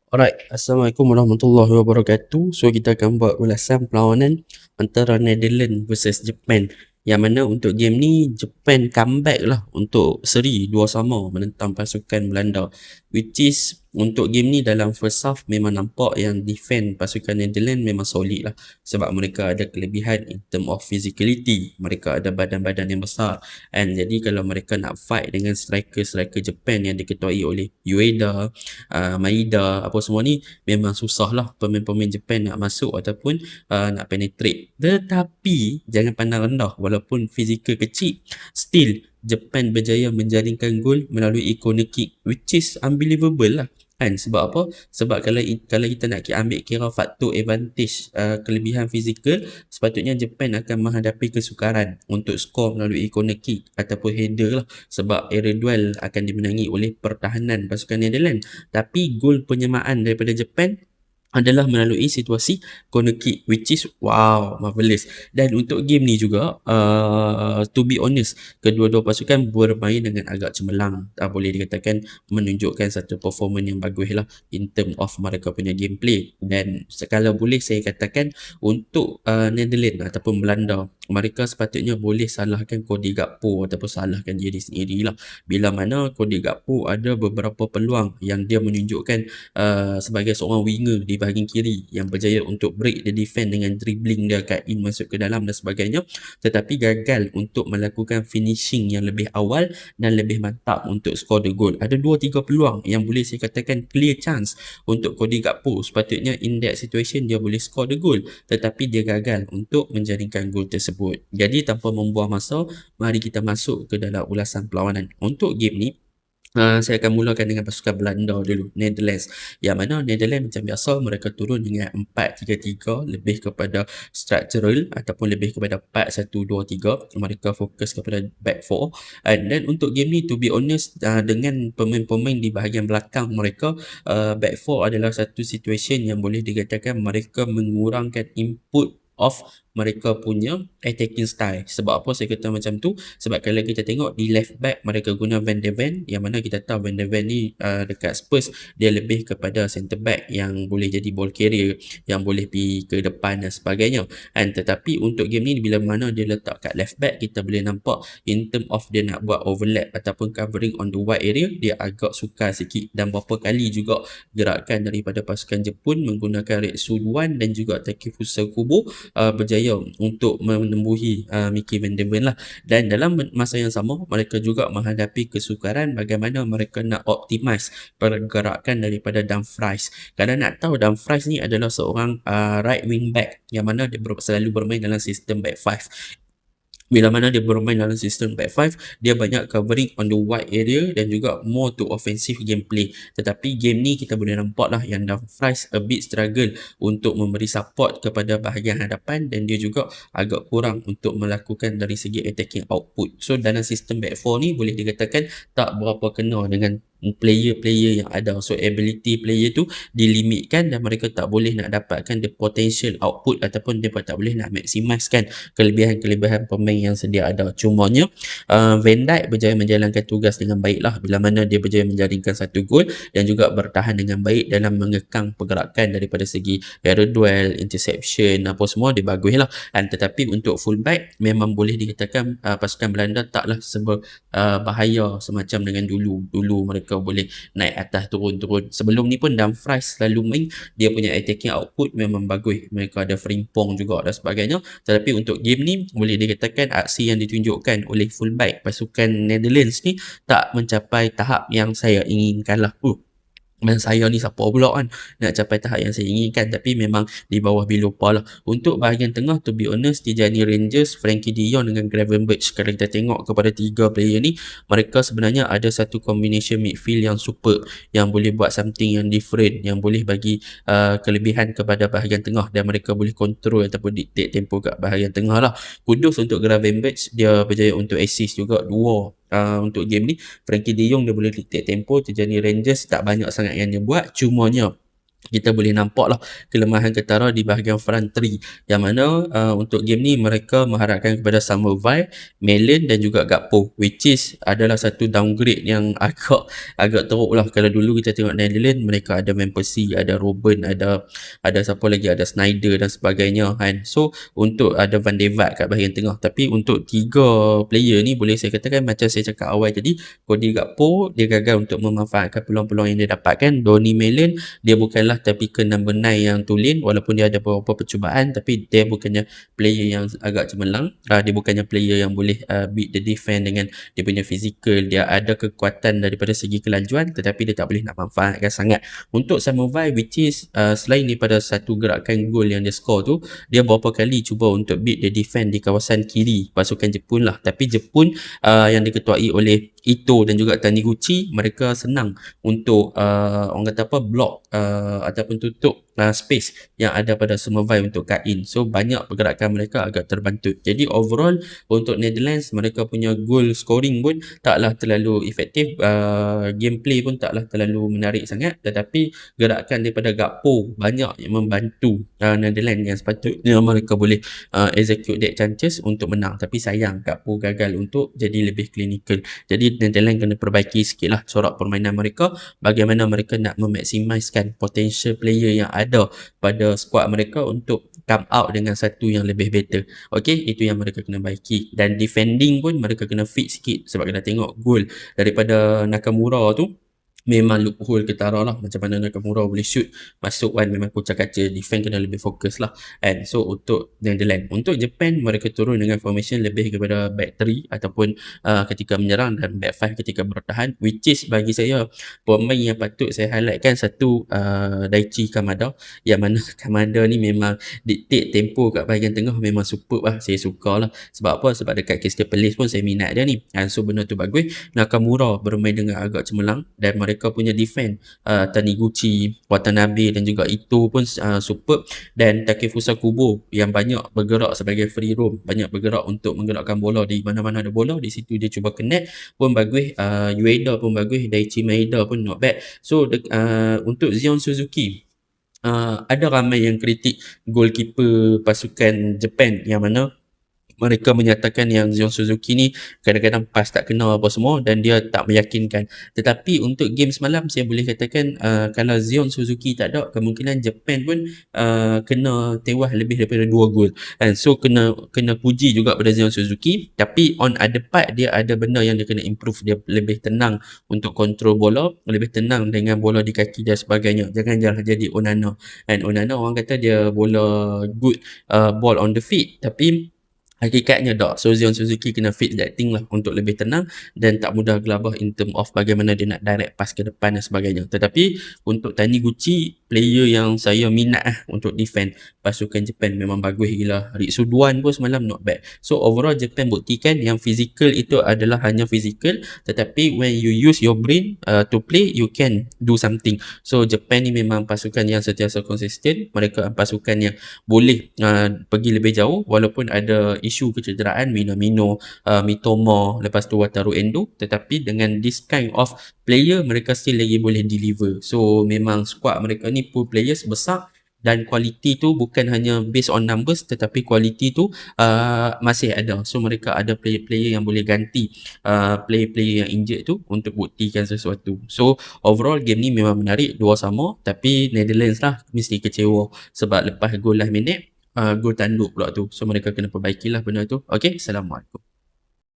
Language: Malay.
Alright, Assalamualaikum warahmatullahi wabarakatuh. So kita akan buat ulasan perlawanan antara Netherlands versus Japan. Yang mana untuk game ni Japan comeback lah untuk seri 2-2 menentang pasukan Belanda. Which is untuk game ni dalam first half memang nampak yang defend pasukan Netherlands memang solid lah. Sebab mereka ada kelebihan in term of physicality. Mereka ada badan-badan yang besar. And jadi kalau mereka nak fight dengan striker-striker Japan yang diketuai oleh Ueda, Maida apa semua ni memang susah lah pemain-pemain Japan nak masuk ataupun nak penetrate. Tetapi jangan pandang rendah, walaupun fizikal kecil, still Japan berjaya menjaringkan gol melalui corner kick, which is unbelievable lah kan. Sebab apa? Sebab kalau kita nak ambil kira faktor advantage kelebihan fizikal, sepatutnya Japan akan menghadapi kesukaran untuk skor melalui corner kick ataupun header lah, sebab area duel akan dimenangi oleh pertahanan pasukan Netherlands. Tapi gol penyamaan daripada Japan adalah melalui situasi corner kick, which is wow, marvelous. Dan untuk game ni juga to be honest, kedua-dua pasukan bermain dengan agak cemerlang, boleh dikatakan menunjukkan satu performance yang bagus lah in term of mereka punya gameplay. Dan kalau boleh saya katakan untuk Netherlands ataupun Belanda, mereka sepatutnya boleh salahkan Cody Gakpo ataupun salahkan diri sendiri lah, bila mana Cody Gakpo ada beberapa peluang yang dia menunjukkan sebagai seorang winger di bahagian kiri yang berjaya untuk break the defense dengan dribbling dia kat in masuk ke dalam dan sebagainya, tetapi gagal untuk melakukan finishing yang lebih awal dan lebih mantap untuk score the goal. Ada 2-3 peluang yang boleh saya katakan clear chance untuk Cody Gakpo, sepatutnya in that situation dia boleh score the goal, tetapi dia gagal untuk menjaringkan gol tersebut. Jadi tanpa membuang masa, mari kita masuk ke dalam ulasan perlawanan. Untuk game ni saya akan mulakan dengan pasukan Belanda dulu, Netherlands. Yang mana Netherlands macam biasa mereka turun dengan 4-3-3, lebih kepada structural ataupun lebih kepada 4-1-2-3. Mereka fokus kepada back 4. And then untuk game ni, to be honest, dengan pemain-pemain di bahagian belakang mereka, back 4 adalah satu situation yang boleh dikatakan mereka mengurangkan input of mereka punya attacking style. Sebab apa saya kata macam tu? Sebab kalau kita tengok di left back mereka guna Van de Ven, yang mana kita tahu Van de Ven ni dekat Spurs dia lebih kepada centre back yang boleh jadi ball carrier, yang boleh pergi ke depan dan sebagainya. And tetapi untuk game ni bila mana dia letak kat left back, kita boleh nampak in term of dia nak buat overlap ataupun covering on the wide area, dia agak sukar sikit. Dan berapa kali juga gerakan daripada pasukan Jepun menggunakan Retsu Luan dan juga Takefusa Kubo berjaya untuk menembuhi Mickey Van de Ven lah. Dan dalam masa yang sama mereka juga menghadapi kesukaran bagaimana mereka nak optimize pergerakan daripada Dumfries. Kerana nak tahu Dumfries ni adalah seorang right wing back yang mana dia selalu bermain dalam sistem back 5. Bila mana dia bermain dalam sistem back 5, dia banyak covering on the wide area dan juga more to offensive gameplay. Tetapi game ni kita boleh nampak lah yang Dumfries a bit struggle untuk memberi support kepada bahagian hadapan, dan dia juga agak kurang untuk melakukan dari segi attacking output. So dalam sistem back 4 ni boleh dikatakan tak berapa kena dengan player-player yang ada. So ability player tu dilimitkan dan mereka tak boleh nak dapatkan the potential output ataupun dia tak boleh nak maximiskan kelebihan-kelebihan pemain yang sedia ada. Cumanya Van Dijk berjaya menjalankan tugas dengan baik lah, bila mana dia berjaya menjaringkan satu gol dan juga bertahan dengan baik dalam mengekang pergerakan daripada segi air duel, interception apa semua dia bagus lah. Tetapi untuk fullback memang boleh dikatakan pasukan Belanda taklah bahaya semacam dengan dulu mereka boleh naik atas turun. Sebelum ni pun Dumfries selalu main, dia punya attacking output memang bagus, mereka ada Frimpong juga dan sebagainya. Tetapi untuk game ni boleh dikatakan aksi yang ditunjukkan oleh fullback pasukan Netherlands ni tak mencapai tahap yang saya inginkan lah. Dan saya ni siapa pula kan nak capai tahap yang saya inginkan, tapi memang di bawah below par lah. Untuk bahagian tengah, to be honest, Tijani Rangers, Frankie de Jong dengan Gravenberch, kalau kita tengok kepada tiga player ni, mereka sebenarnya ada satu combination midfield yang super, yang boleh buat something yang different, yang boleh bagi kelebihan kepada bahagian tengah, dan mereka boleh control ataupun dictate tempo kat bahagian tengah lah. Kudus untuk Gravenberch, dia berjaya untuk assist juga 2 untuk game ni. Frankie de Jong dia boleh dictate tempo. Tijani Rangers tak banyak sangat yang dia buat, cumanya kita boleh nampak lah kelemahan ketara di bahagian front 3 yang mana untuk game ni mereka mengharapkan kepada Samurai, Melon dan juga Gakpo, which is adalah satu downgrade yang agak teruk lah. Kalau dulu kita tengok Netherlands, mereka ada Van Persie, ada Robben, ada siapa lagi, ada Snyder dan sebagainya kan. So untuk ada Van de Vaart kat bahagian tengah, tapi untuk 3 player ni boleh saya katakan macam saya cakap awal tadi, Cody Gakpo dia gagal untuk memanfaatkan peluang-peluang yang dia dapatkan. Donny Melon dia bukanlah typical number 9 yang tulen, walaupun dia ada beberapa percubaan, tapi dia bukannya player yang agak cemerlang. Dia bukannya player yang boleh beat the defense dengan dia punya fizikal. Dia ada kekuatan daripada segi kelajuan, tetapi dia tak boleh nak manfaatkan sangat. Untuk Samurai, which is selain daripada satu gerakan gol yang dia score tu, dia berapa kali cuba untuk beat the defense di kawasan kiri pasukan Jepun lah. Tapi Jepun yang diketuai oleh Ito dan juga Taniguchi, mereka senang untuk orang kata apa, block ataupun tutup space yang ada pada Samurai untuk cut in. So banyak pergerakan mereka agak terbantut. Jadi overall untuk Netherlands, mereka punya goal scoring pun taklah terlalu efektif, gameplay pun taklah terlalu menarik sangat, tetapi gerakan daripada Gakpo banyak yang membantu Netherlands yang sepatutnya mereka boleh execute that chances untuk menang. Tapi sayang Gakpo gagal untuk jadi lebih clinical. Jadi Netherlands kena perbaiki sikit lah corak permainan mereka, bagaimana mereka nak memaksimiskan potential player yang ada pada squad mereka untuk come out dengan satu yang lebih better. Okay, itu yang mereka kena baiki. Dan defending pun mereka kena fit sikit, sebab kena tengok gol daripada Nakamura tu memang loophole ketara lah. Macam mana Nakamura boleh shoot masuk kan, memang kucak kaca. Defense kena lebih fokus lah. And so untuk Netherlands, untuk Japan, mereka turun dengan formation lebih kepada back 3 ataupun ketika menyerang, dan back 5 ketika bertahan, which is bagi saya pemain yang patut saya highlightkan satu, Daichi Kamada, yang mana Kamada ni memang dictate tempo kat bahagian tengah memang superb lah. Saya suka lah. Sebab apa? Sebab dekat Crystal Palace pun saya minat dia ni. So benda tu bagus. Nakamura bermain dengan agak cemerlang, dan mereka punya defense Taniguchi, Watanabe dan juga Ito pun superb. Dan Takefusa Kubo yang banyak bergerak sebagai free roam, banyak bergerak untuk menggerakkan bola di mana-mana ada bola, di situ dia cuba connect pun bagus. Ueda pun bagus, Daichi Maeda pun not bad. So untuk Zion Suzuki, ada ramai yang kritik goalkeeper pasukan Japan, yang mana mereka menyatakan yang Zion Suzuki ni kadang-kadang pas tak kena apa semua, dan dia tak meyakinkan. Tetapi untuk game semalam, saya boleh katakan kalau Zion Suzuki tak ada, kemungkinan Japan pun kena tewas lebih daripada 2 gol. So kena puji juga pada Zion Suzuki. Tapi on other part, dia ada benda yang dia kena improve. Dia lebih tenang untuk kontrol bola, lebih tenang dengan bola di kaki dan sebagainya. Jangan jadi Onana. And Onana orang kata dia bola good ball on the feet, tapi hakikatnya tak. So Zion Suzuki kena fix that thing lah untuk lebih tenang dan tak mudah gelabah in term of bagaimana dia nak direct pass ke depan dan sebagainya. Tetapi untuk Taniguchi, player yang saya minat untuk defend pasukan Japan, memang bagus gila. Ritsu Duan pun semalam not bad. So overall Japan buktikan yang physical itu adalah hanya physical, tetapi when you use your brain to play, you can do something. So Japan ni memang pasukan yang sentiasa konsisten. Mereka pasukan yang boleh pergi lebih jauh walaupun ada isu kecederaan Minamino, Mitoma, lepas tu Wataru Endo, tetapi dengan this kind of player mereka still lagi boleh deliver. So memang squad mereka ni pool players besar, dan kualiti tu bukan hanya based on numbers, tetapi kualiti tu masih ada. So mereka ada player-player yang boleh ganti player-player yang injured tu untuk buktikan sesuatu. So overall game ni memang menarik, 2 sama, tapi Netherlands lah mesti kecewa sebab lepas gol last minute gol tanduk pula tu. So mereka kena perbaikilah benda tu. Okay, Assalamualaikum.